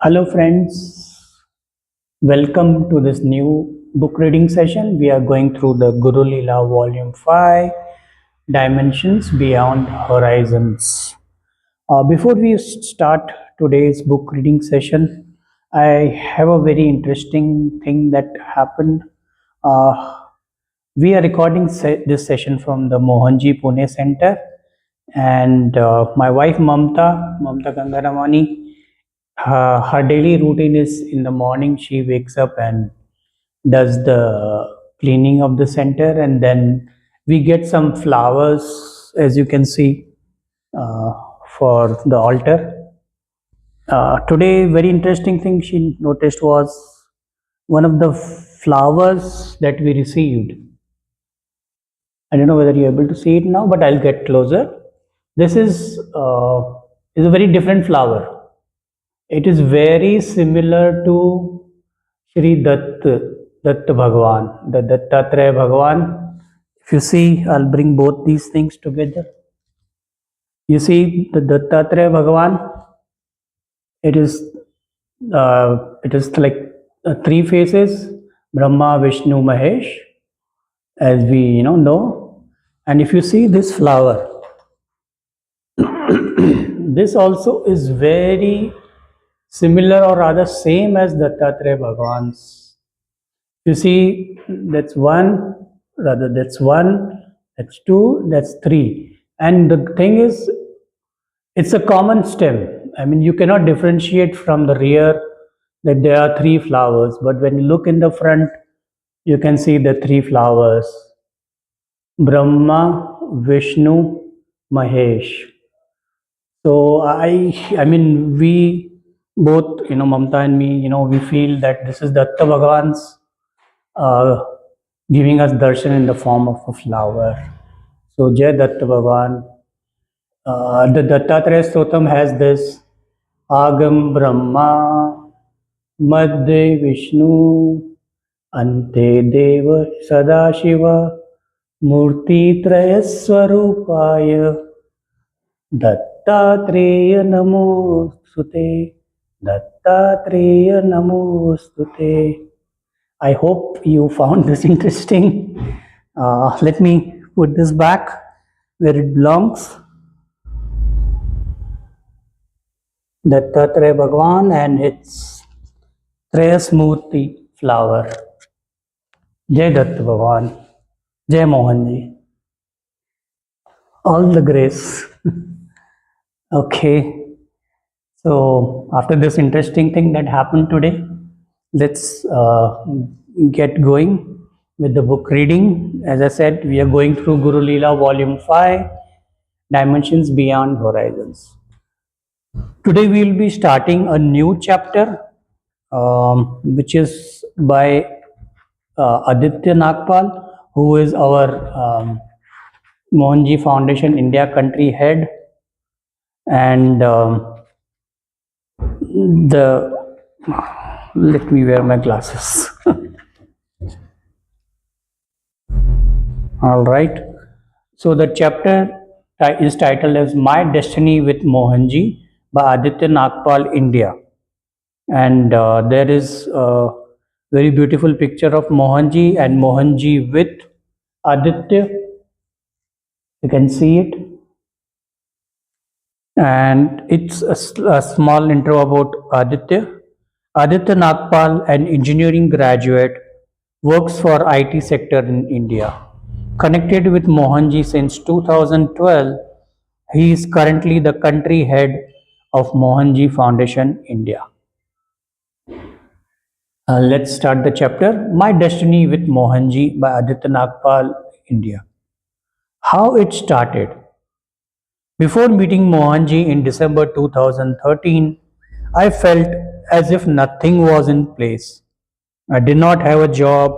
Hello, friends. Welcome to this new book reading session. We are going through the Guru Leela Volume 5 Dimensions Beyond Horizons. Before we start today's book reading session, I have a very interesting thing that happened. Uh, we are recording this session from the Mohanji Pune Center, and my wife Mamta Gangaramani, her daily routine is in the morning she wakes up and does the cleaning of the center, and then we get some flowers, as you can see, uh, for the altar. Today, very interesting thing she noticed was one of the flowers that we received. I don't know whether you're able to see it now, but I'll get closer. This is a very different flower. It is very similar to Shri Datt Bhagwan, the Dattatreya Bhagwan. If you see, I'll bring both these things together. You see the Dattatreya Bhagwan. It is like three faces: Brahma, Vishnu, Mahesh, as we know. And if you see this flower, this also is very similar, or rather same as Dattatreya Bhagwan's. You see, that's one, that's two, that's three. And the thing is, it's a common stem. I mean, you cannot differentiate from the rear that there are three flowers, but when you look in the front, you can see the three flowers: Brahma, Vishnu, Mahesh. So I mean, we both, Mamta and me, we feel that this is Datta Bhagwan's uh, giving us darshan in the form of a flower. So Jai Datta Bhagwan. The Dattatreya Stotam has this: Agam Brahma, Madhya Vishnu, Ante Deva Sadashiva, Murti Traya Swarupaya, Dattatreya Namostute, Dattatreya Namostute. I hope you found this interesting. Let me put this back where it belongs. Dattatreya Bhagwan and its Trayasmurti flower. Jai Datta Bhagwan, Jai Mohanji. All the grace. Okay. So after this interesting thing that happened today, let's get going with the book reading. As I said, we are going through Guru Leela Volume 5, Dimensions Beyond Horizons. Today we will be starting a new chapter, which is by Aditya Nagpal, who is our Mohanji Foundation India country head, and let me wear my glasses. All right. So the chapter is titled as My Destiny with Mohanji by Aditya Nagpal, India. And there is a very beautiful picture of Mohanji and Mohanji with Aditya. You can see it. And it's a small intro about Aditya. Aditya Nagpal, an engineering graduate, works for IT sector in India. Connected with Mohanji since 2012, he is currently the country head of Mohanji Foundation India. Let's start the chapter, My Destiny with Mohanji by Aditya Nagpal, India. How it started. Before meeting Mohanji in December 2013, I felt as if nothing was in place. I did not have a job,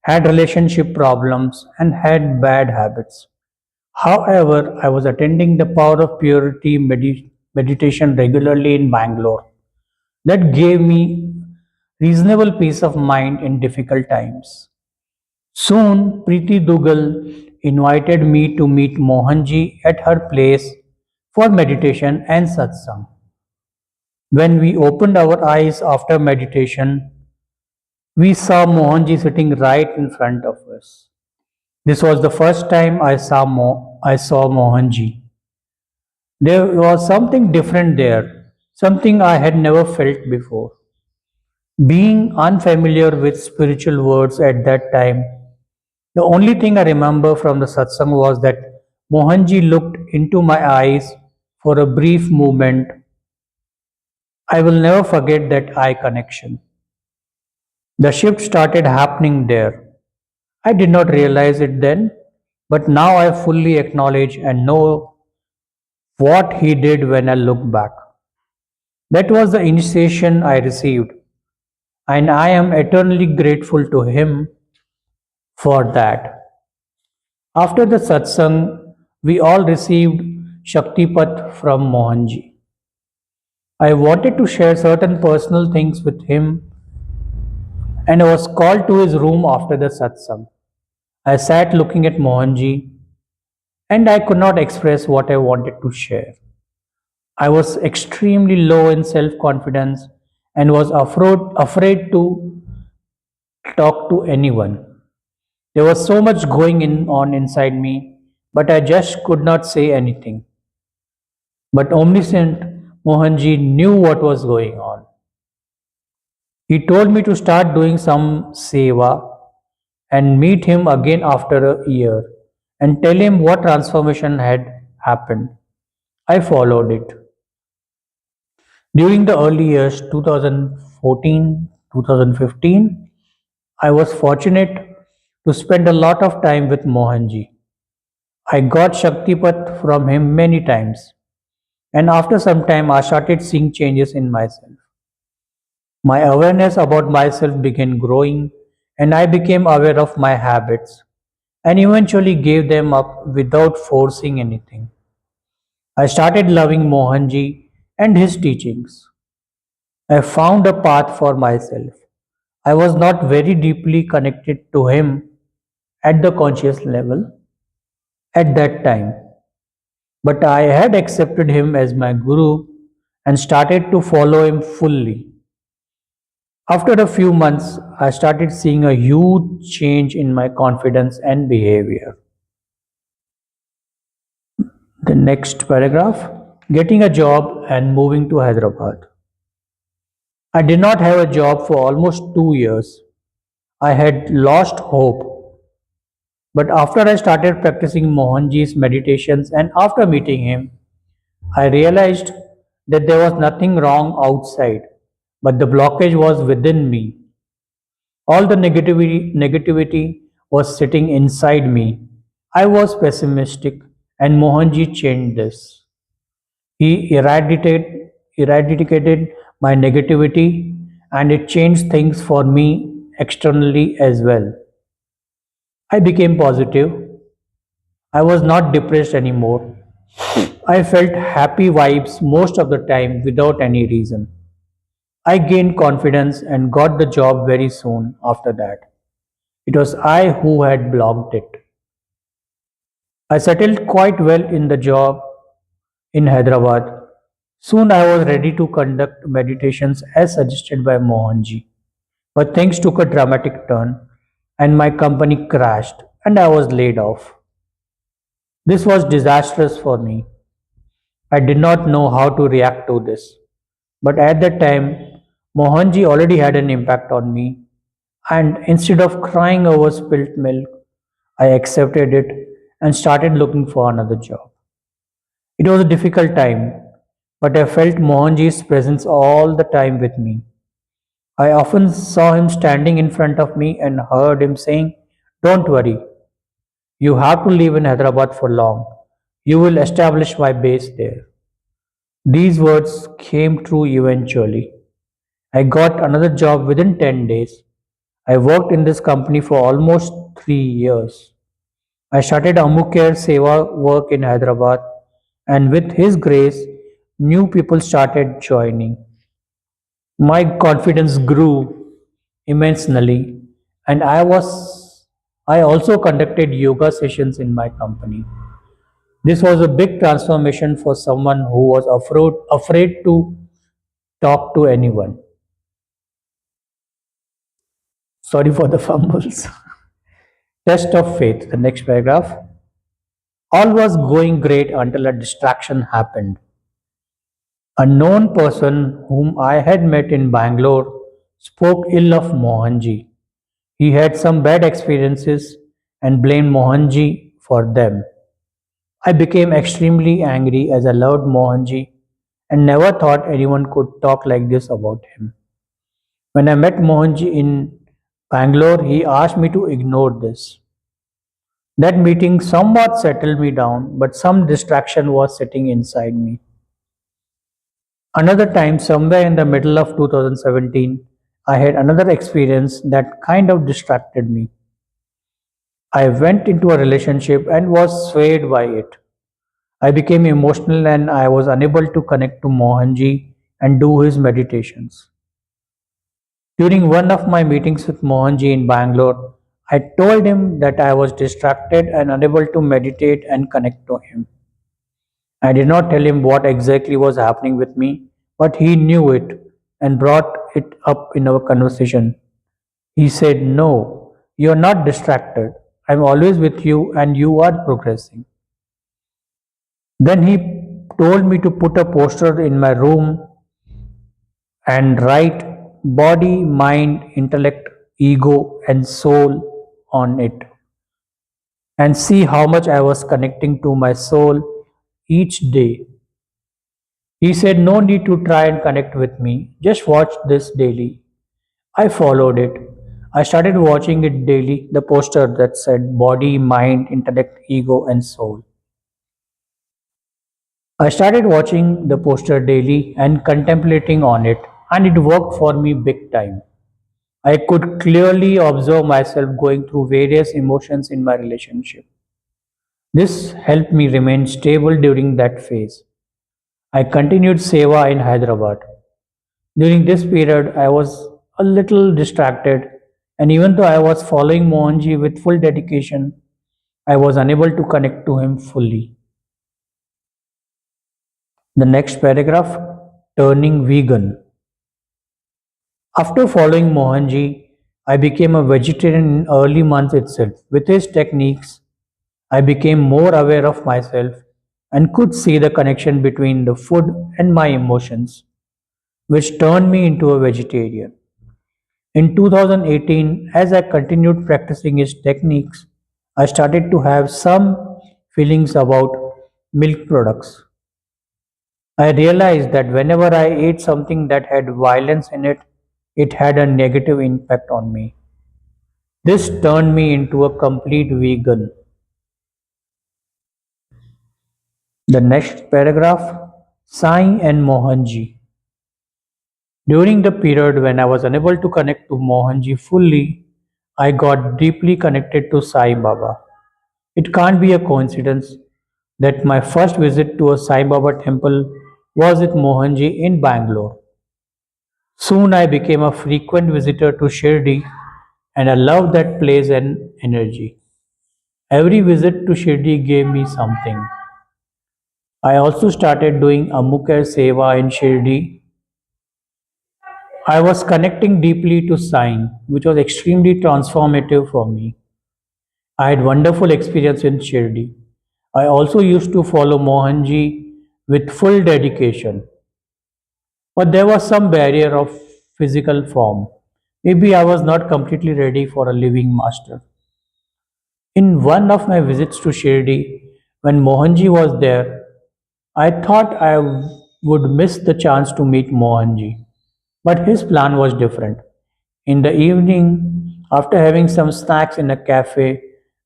had relationship problems, and had bad habits. However, I was attending the Power of Purity meditation regularly in Bangalore. That gave me reasonable peace of mind in difficult times. Soon, Preeti Dugal invited me to meet Mohanji at her place for meditation and satsang. When we opened our eyes after meditation, we saw Mohanji sitting right in front of us. This was the first time I saw Mohanji. There was something different there, something I had never felt before. Being unfamiliar with spiritual words at that time, the only thing I remember from the satsang was that Mohanji looked into my eyes for a brief moment. I will never forget that eye connection. The shift started happening there. I did not realize it then, but now I fully acknowledge and know what he did when I look back. That was the initiation I received, and I am eternally grateful to him for that. After the satsang, we all received Shaktipat from Mohanji. I wanted to share certain personal things with him and I was called to his room after the satsang. I sat looking at Mohanji and I could not express what I wanted to share. I was extremely low in self confidence and was afraid to talk to anyone. There was so much on inside me, but I just could not say anything. But omniscient Mohanji knew what was going on. He told me to start doing some seva and meet him again after a year and tell him what transformation had happened. I followed it. During the early years 2014 2015, I was fortunate to spend a lot of time with Mohanji. I got Shaktipat from him many times, and after some time, I started seeing changes in myself. My awareness about myself began growing, and I became aware of my habits and eventually gave them up without forcing anything. I started loving Mohanji and his teachings. I found a path for myself. I was not very deeply connected to him at the conscious level at that time, but I had accepted him as my guru and started to follow him fully. After a few months, I started seeing a huge change in my confidence and behavior. The next paragraph, getting a job and moving to Hyderabad. I did not have a job for almost 2 years. I had lost hope. But after I started practicing Mohanji's meditations and after meeting him, I realized that there was nothing wrong outside, but the blockage was within me. All the negativity was sitting inside me. I was pessimistic, and Mohanji changed this. He eradicated my negativity and it changed things for me externally as well. I became positive. I was not depressed anymore. I felt happy vibes most of the time without any reason. I gained confidence and got the job very soon after that. It was I who had blocked it. I settled quite well in the job in Hyderabad. Soon I was ready to conduct meditations as suggested by Mohanji. But things took a dramatic turn and my company crashed and I was laid off. This was disastrous for me. I did not know how to react to this. But at that time, Mohanji already had an impact on me, and instead of crying over spilt milk, I accepted it and started looking for another job. It was a difficult time, but I felt Mohanji's presence all the time with me. I often saw him standing in front of me and heard him saying, "Don't worry, you have to live in Hyderabad for long. You will establish my base there." These words came true eventually. I got another job within 10 days. I worked in this company for almost 3 years. I started Amukher Seva work in Hyderabad, and with his grace, new people started joining. My confidence grew immensely, and I also conducted yoga sessions in my company. This was a big transformation for someone who was afraid to talk to anyone. Sorry for the fumbles. Test of faith. The next paragraph. All was going great until a distraction happened. A known person whom I had met in Bangalore spoke ill of Mohanji. He had some bad experiences and blamed Mohanji for them. I became extremely angry as I loved Mohanji and never thought anyone could talk like this about him. When I met Mohanji in Bangalore, he asked me to ignore this. That meeting somewhat settled me down, but some distraction was sitting inside me. Another time, somewhere in the middle of 2017, I had another experience that kind of distracted me. I went into a relationship and was swayed by it. I became emotional and I was unable to connect to Mohanji and do his meditations. During one of my meetings with Mohanji in Bangalore, I told him that I was distracted and unable to meditate and connect to him. I did not tell him what exactly was happening with me, but he knew it and brought it up in our conversation. He said, "No, you are not distracted. I am always with you and you are progressing." Then he told me to put a poster in my room and write body, mind, intellect, ego, and soul on it and see how much I was connecting to my soul each day. He said, "No need to try and connect with me, just watch this daily." I followed it. I started watching it daily, the poster that said body, mind, intellect, ego, and soul. I started watching the poster daily and contemplating on it, and it worked for me big time. I could clearly observe myself going through various emotions in my relationship. This helped me remain stable during that phase. I continued Seva in Hyderabad. During this period, I was a little distracted, and even though I was following Mohanji with full dedication, I was unable to connect to him fully. The next paragraph, turning vegan. After following Mohanji, I became a vegetarian in early months itself. With his techniques, I became more aware of myself and could see the connection between the food and my emotions, which turned me into a vegetarian. In 2018, as I continued practicing his techniques, I started to have some feelings about milk products. I realized that whenever I ate something that had violence in it, it had a negative impact on me. This turned me into a complete vegan. The next paragraph, Sai and Mohanji. During the period when I was unable to connect to Mohanji fully, I got deeply connected to Sai Baba. It can't be a coincidence that my first visit to a Sai Baba temple was with Mohanji in Bangalore. Soon I became a frequent visitor to Shirdi and I loved that place and energy. Every visit to Shirdi gave me something. I also started doing Amukar Seva in Shirdi. I was connecting deeply to Sai, which was extremely transformative for me. I had wonderful experience in Shirdi. I also used to follow Mohanji with full dedication, but there was some barrier of physical form. Maybe I was not completely ready for a living master. In one of my visits to Shirdi, when Mohanji was there, I thought I would miss the chance to meet Mohanji. But his plan was different. In the evening, after having some snacks in a cafe,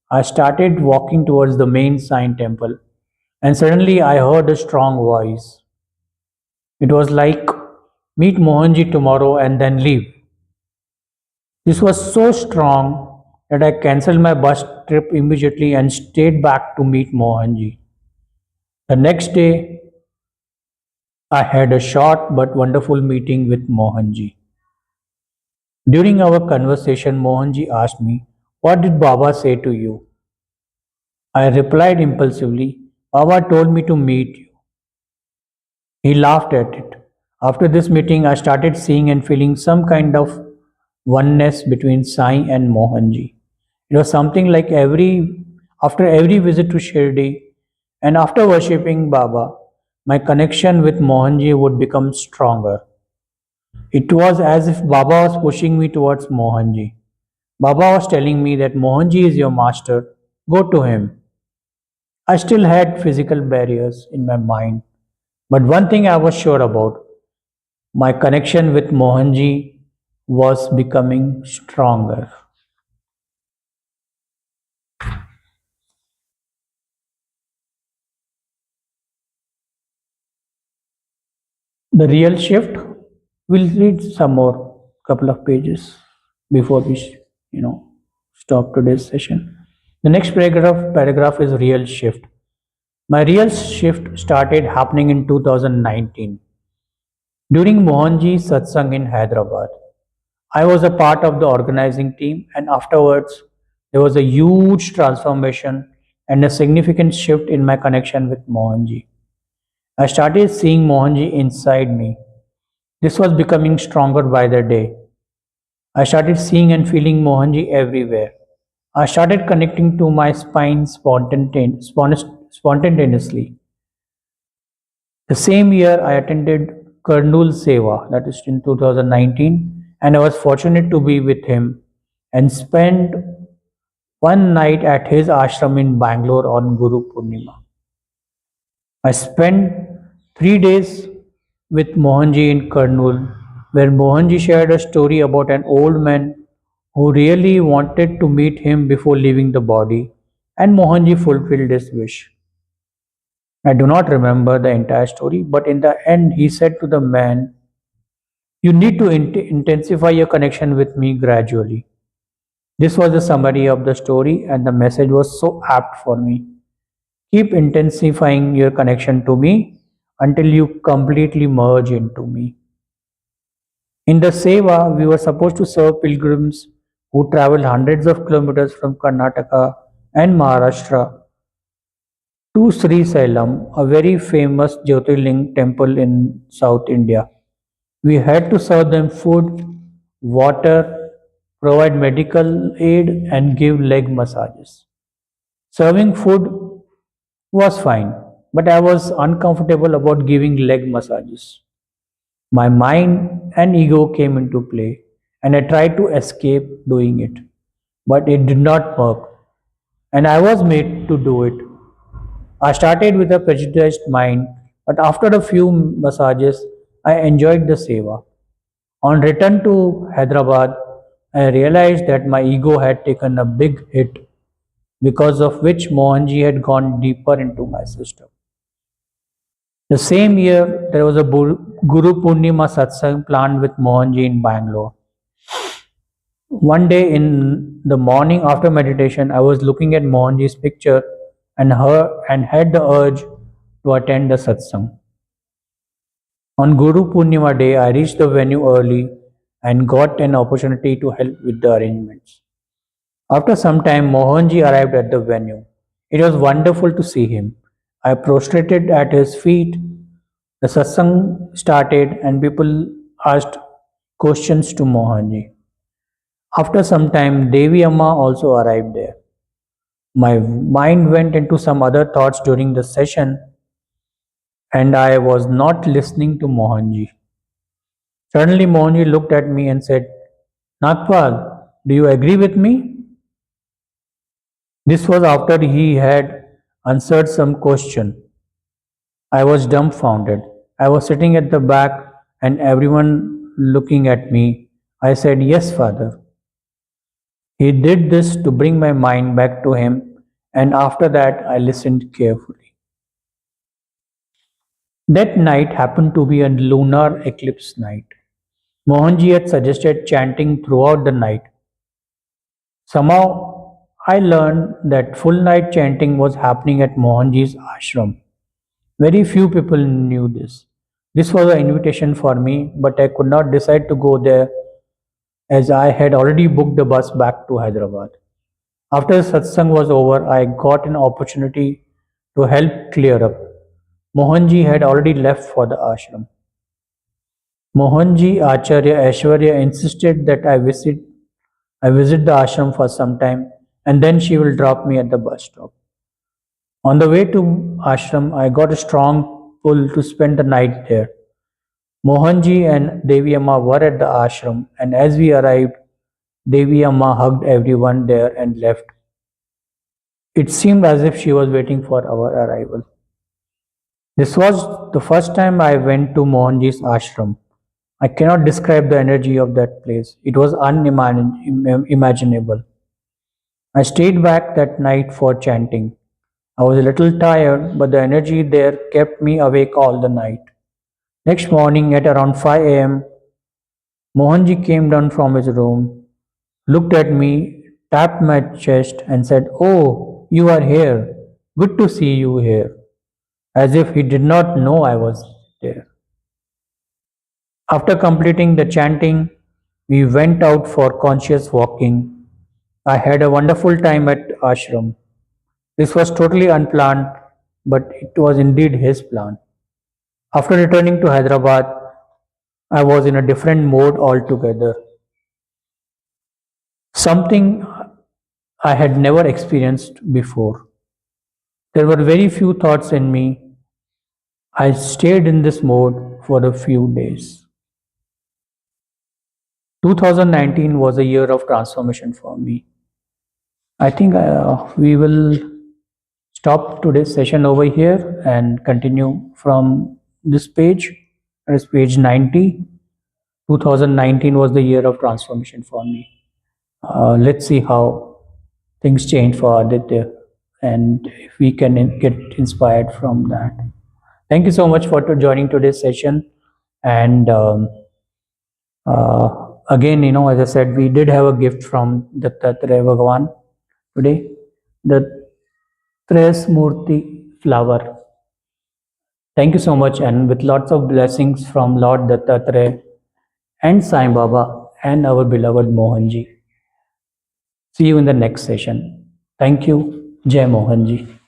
I started walking towards the main Sai temple, and suddenly I heard a strong voice. It was like, "Meet Mohanji tomorrow and then leave." This was so strong that I cancelled my bus trip immediately and stayed back to meet Mohanji. The next day, I had a short but wonderful meeting with Mohanji. During our conversation, Mohanji asked me, "What did Baba say to you?" I replied impulsively, "Baba told me to meet you." He laughed at it. After this meeting, I started seeing and feeling some kind of oneness between Sai and Mohanji. It was something like after every visit to Shirdi and after worshipping Baba, my connection with Mohanji would become stronger. It was as if Baba was pushing me towards Mohanji. Baba was telling me that Mohanji is your master, go to him. I still had physical barriers in my mind, but one thing I was sure about, my connection with Mohanji was becoming stronger. The real shift, we'll read some more couple of pages before we stop today's session. The next paragraph is real shift. My real shift started happening in 2019 during Mohanji's satsang in Hyderabad. I was a part of the organizing team, and afterwards, there was a huge transformation and a significant shift in my connection with Mohanji. I started seeing Mohanji inside me. This was becoming stronger by the day. I started seeing and feeling Mohanji everywhere. I started connecting to my spine spontaneously. The same year, I attended Karnool Seva, that is in 2019, and I was fortunate to be with him and spend one night at his ashram in Bangalore on Guru Purnima. I spent 3 days with Mohanji in Karnool, where Mohanji shared a story about an old man who really wanted to meet him before leaving the body, and Mohanji fulfilled his wish. I do not remember the entire story, but in the end, he said to the man, you need to intensify your connection with me gradually. This was the summary of the story, and the message was so apt for me. Keep intensifying your connection to me until you completely merge into me. In the Seva, we were supposed to serve pilgrims who traveled hundreds of kilometers from Karnataka and Maharashtra to Sri Sailam, a very famous Jyotirling temple in South India. We had to serve them food, water, provide medical aid, and give leg massages. Serving food was fine, but I was uncomfortable about giving leg massages. My mind and ego came into play, and I tried to escape doing it, but it did not work, and I was made to do it. I started with a prejudiced mind, but after a few massages, I enjoyed the seva. On return to Hyderabad, I realized that my ego had taken a big hit, because of which Mohanji had gone deeper into my system. The same year, there was a Guru Purnima satsang planned with Mohanji in Bangalore. One day in the morning after meditation, I was looking at Mohanji's picture and had the urge to attend the satsang. On Guru Purnima day, I reached the venue early and got an opportunity to help with the arrangements. After some time, Mohanji arrived at the venue. It was wonderful to see him. I prostrated at his feet. The satsang started and people asked questions to Mohanji. After some time, Devi Amma also arrived there. My mind went into some other thoughts during the session and I was not listening to Mohanji. Suddenly, Mohanji looked at me and said, Nagpal, do you agree with me? This was after he had answered some question. I was dumbfounded. I was sitting at the back and everyone looking at me. I said, Yes, Father. He did this to bring my mind back to him, and after that, I listened carefully. That night happened to be a lunar eclipse night. Mohanji had suggested chanting throughout the night. Somehow, I learned that full night chanting was happening at Mohanji's ashram. Very few people knew this. This was an invitation for me, but I could not decide to go there as I had already booked the bus back to Hyderabad. After the satsang was over, I got an opportunity to help clear up. Mohanji had already left for the ashram. Mohanji, Acharya, Aishwarya insisted that I visit the ashram for some time and then she will drop me at the bus stop. On the way to ashram, I got a strong pull to spend the night there. Mohanji and Devi Amma were at the ashram, and as we arrived, Devi Amma hugged everyone there and left. It seemed as if she was waiting for our arrival. This was the first time I went to Mohanji's ashram. I cannot describe the energy of that place. It was unimaginable. I stayed back that night for chanting. I was a little tired, but the energy there kept me awake all the night. Next morning at around 5 a.m., Mohanji came down from his room, looked at me, tapped my chest, and said, "Oh, you are here. Good to see you here," as if he did not know I was there. After completing the chanting, we went out for conscious walking. I had a wonderful time at ashram. This was totally unplanned, but it was indeed his plan. After returning to Hyderabad, I was in a different mode altogether. Something I had never experienced before. There were very few thoughts in me. I stayed in this mode for a few days. 2019 was a year of transformation for me. I think we will stop today's session over here and continue from this page. That is page 90. 2019 was the year of transformation for me. Let's see how things change for Aditya and if we can get inspired from that. Thank you so much for joining today's session. And again, as I said, we did have a gift from Dattatreya Bhagavan today, the Tres Murti flower. Thank you so much, and with lots of blessings from Lord Dattatreya and Sai Baba and our beloved Mohanji. See you in the next session. Thank you. Jai Mohanji.